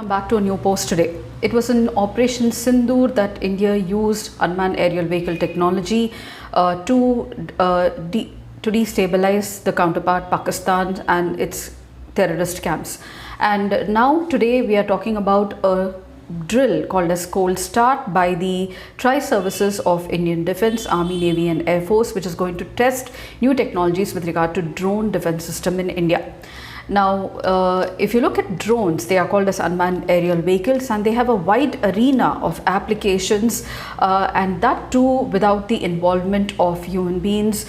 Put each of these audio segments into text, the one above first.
Back to a new post today. It was in Operation Sindoor that India used unmanned aerial vehicle technology to destabilize the counterpart Pakistan and its terrorist camps. And now today we are talking about a drill called as Cold Start by the Tri-Services of Indian Defence, Army, Navy and Air Force, which is going to test new technologies with regard to drone defence system in India. Now, if you look at drones, they are called as unmanned aerial vehicles and they have a wide arena of applications and that too without the involvement of human beings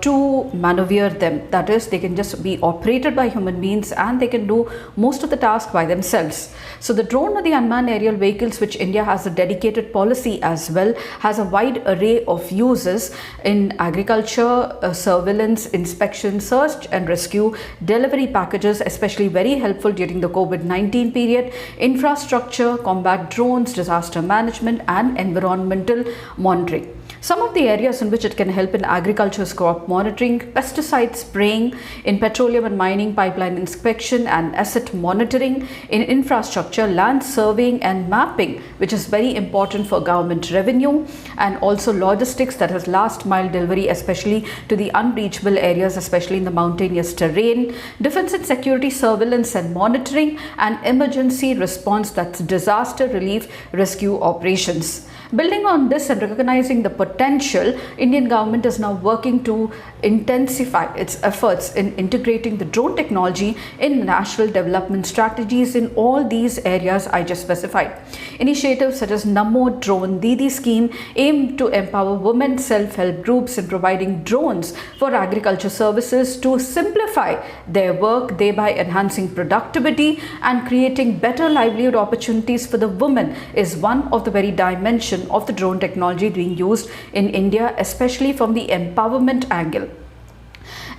to maneuver them. That is, they can just be operated by human beings and they can do most of the task by themselves. So the drone or the unmanned aerial vehicles, which India has a dedicated policy as well, has a wide array of uses in agriculture, surveillance, inspection, search and rescue, delivery packages, especially very helpful during the COVID-19 period, infrastructure, combat drones, disaster management and environmental monitoring. Some of the areas in which it can help in agriculture is crop monitoring, pesticide spraying, in petroleum and mining, pipeline inspection and asset monitoring, in infrastructure, land surveying and mapping, which is very important for government revenue, and also logistics, that is last mile delivery, especially to the unreachable areas, especially in the mountainous terrain, defense and security surveillance and monitoring, and emergency response, that's disaster relief rescue operations. Building on this and recognizing the potential, Indian government is now working to intensify its efforts in integrating the drone technology in national development strategies in all these areas I just specified. Initiatives such as Namo Drone Didi scheme aim to empower women self-help groups in providing drones for agriculture services to simplify their work, thereby enhancing productivity and creating better livelihood opportunities for the women is one of the very dimensions of the drone technology being used in India, especially from the empowerment angle.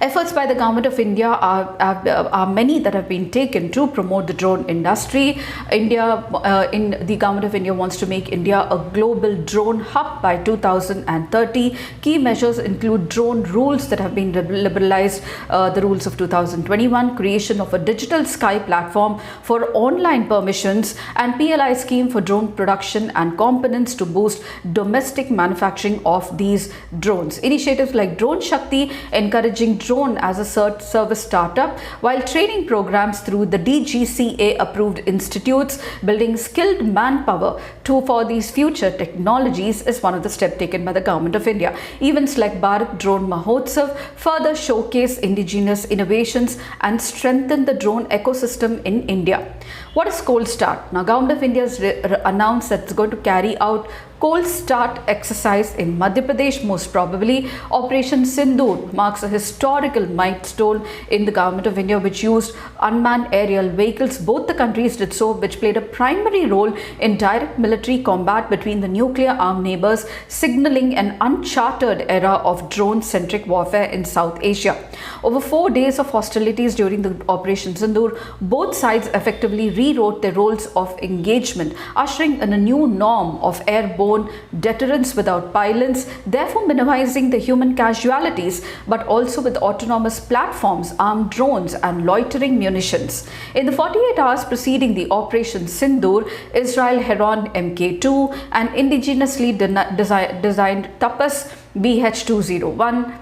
Efforts by the Government of India are many that have been taken to promote the drone industry. The Government of India wants to make India a global drone hub by 2030. Key measures include drone rules that have been liberalized, the rules of 2021, creation of a digital sky platform for online permissions, and PLI scheme for drone production and components to boost domestic manufacturing of these drones. Initiatives like Drone Shakti encouraging drone as a service startup, while training programs through the DGCA approved institutes, building skilled manpower for these future technologies is one of the steps taken by the Government of India. Events like Bharat Drone Mahotsav further showcase indigenous innovations and strengthen the drone ecosystem in India. What is Cold Start? Now, Government of India has announced that it's going to carry out Cold Start exercise in Madhya Pradesh, most probably. Operation Sindoor marks a historical milestone in the Government of India, which used unmanned aerial vehicles. Both the countries did so, which played a primary role in direct military combat between the nuclear armed neighbors, signaling an uncharted era of drone-centric warfare in South Asia. Over 4 days of hostilities during the Operation Sindoor, both sides effectively rewrote their roles of engagement, ushering in a new norm of airborne deterrence without pilots, therefore minimizing the human casualties, but also with autonomous platforms, armed drones and loitering munitions. In the 48 hours preceding the Operation Sindoor, Israel Heron Mk2 and indigenously designed Tapas BH-201,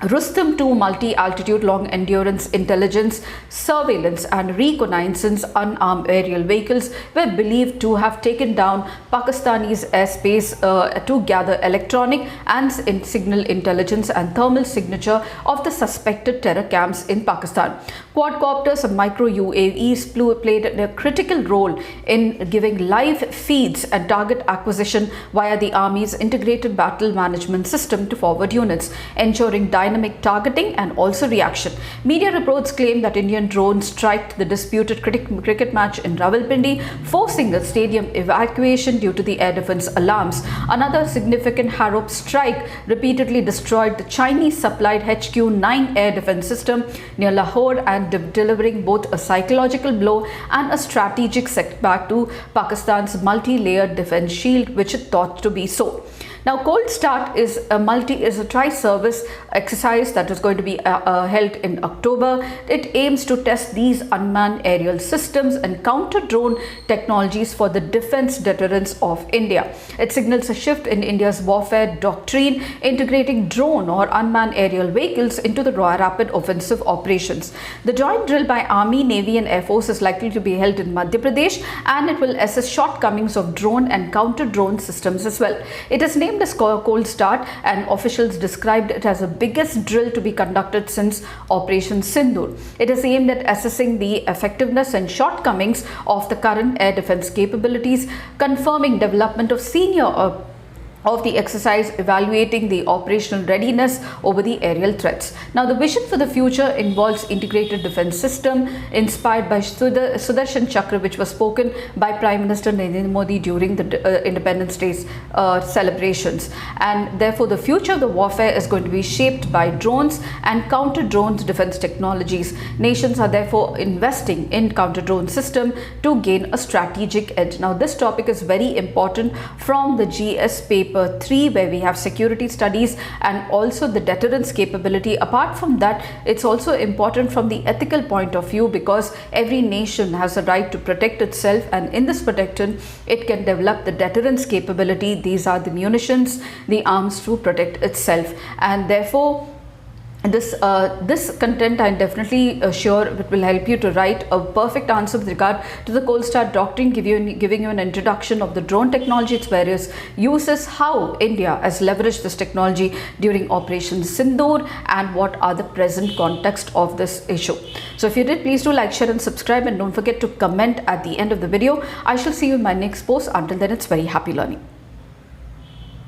Rustam 2 multi-altitude long-endurance intelligence, surveillance and reconnaissance unarmed aerial vehicles were believed to have taken down Pakistani's airspace to gather electronic and signal intelligence and thermal signature of the suspected terror camps in Pakistan. Quadcopters and micro-UAVs played a critical role in giving live feeds and target acquisition via the Army's integrated battle management system to forward units, ensuring dynamic targeting and also reaction. Media reports claim that Indian drones striked the disputed cricket match in Rawalpindi, forcing the stadium evacuation due to the air defense alarms. Another significant Harop strike repeatedly destroyed the Chinese-supplied HQ-9 air defense system near Lahore and delivering both a psychological blow and a strategic setback to Pakistan's multi-layered defense shield, which it thought to be so. Now, Cold Start is a tri-service exercise that is going to be held in October. It aims to test these unmanned aerial systems and counter-drone technologies for the defense deterrence of India. It signals a shift in India's warfare doctrine, integrating drone or unmanned aerial vehicles into the rapid offensive operations. The joint drill by Army, Navy and Air Force is likely to be held in Madhya Pradesh, and it will assess shortcomings of drone and counter-drone systems as well. It is named as Cold Start, and officials described it as the biggest drill to be conducted since Operation Sindoor. It is aimed at assessing the effectiveness and shortcomings of the current air defense capabilities, confirming development of the exercise, evaluating the operational readiness over the aerial threats. Now, the vision for the future involves integrated defense system inspired by Sudarshan Chakra, which was spoken by Prime Minister Narendra Modi during the Independence Day celebrations. And therefore, the future of the warfare is going to be shaped by drones and counter-drone defense technologies. Nations are therefore investing in counter-drone system to gain a strategic edge. Now, this topic is very important from the GS paper 3, where we have security studies and also the deterrence capability. Apart from that, it's also important from the ethical point of view, because every nation has a right to protect itself, and in this protection it can develop the deterrence capability. These are the munitions, the arms to protect itself, and therefore this content, I'm definitely sure it will help you to write a perfect answer with regard to the Cold Start doctrine, giving you an introduction of the drone technology, its various uses, how India has leveraged this technology during Operation Sindoor, and what are the present context of this issue. So if you did, please do like, share and subscribe, and don't forget to comment at the end of the video. I shall see you in my next post. Until then, it's very happy learning.